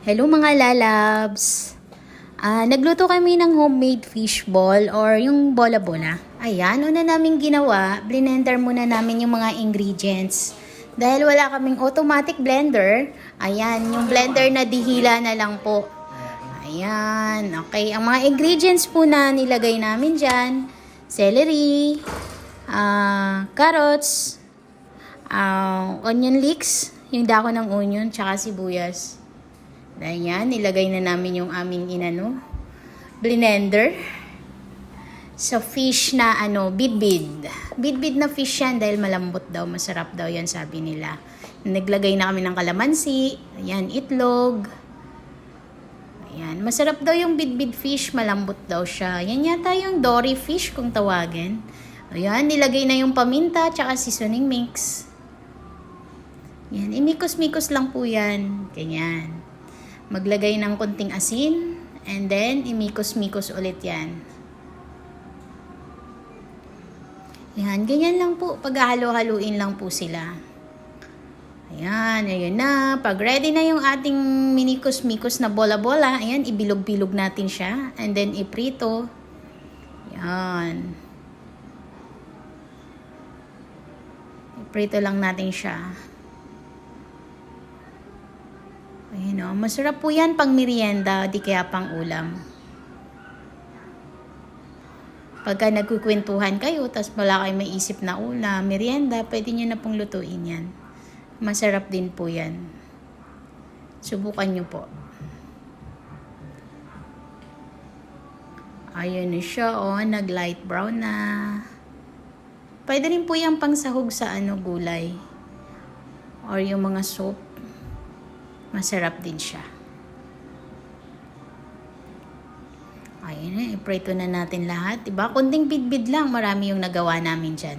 Hello mga lalabs! Nagluto kami ng homemade fish ball or yung bola-bola. Ayan, una namin ginawa, blender muna namin yung mga ingredients. Dahil wala kaming automatic blender, ayan, yung blender na dihila na lang po. Ayan, okay. Ang mga ingredients po na nilagay namin dyan, celery, carrots, onion leeks, yung dako ng onion, tsaka sibuyas. Ayan, nilagay na namin yung aming blender. So, fish na bidbid. Bidbid na fish yan dahil malambot daw, masarap daw yan sabi nila. Naglagay na kami ng kalamansi, ayan, itlog. Ayan, masarap daw yung bidbid fish, malambot daw siya. Yan yata yung dory fish kung tawagin. Ayan, nilagay na yung paminta tsaka seasoning mix. Yan, imikos-mikos lang po yan. Ganyan. Maglagay ng konting asin and then imikos-mikos ulit yan. Yan, ganyan lang po. Paghahalo-haluin lang po sila. Ayan, ayun na. Pag ready na yung ating minikos-mikos na bola-bola, ayan, ibilog-bilog natin siya and then iprito. Ayan. Iprito lang natin siya. Ayun o, masarap po yan pang merienda, di kaya pang ulam. Pagka nagkukwentuhan kayo, tas wala kayong maisip na ulam, merienda, pwede nyo na pong lutuin yan. Masarap din po yan. Subukan nyo po. Ayun na siya o, nag-light brown na. Pwede rin po yan pang sahog sa gulay. Or yung mga soup. Masarap din siya. Ayun na, iprito na natin lahat. Diba? Kunting bidbid lang, marami yung nagawa namin dyan.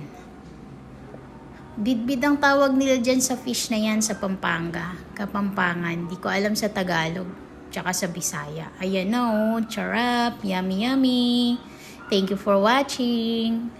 Bidbid ang tawag nila dyan sa fish na yan sa Pampanga. Kapampangan. Di ko alam sa Tagalog. Tsaka sa Bisaya. Ayan na, charap. Yummy, yummy. Thank you for watching.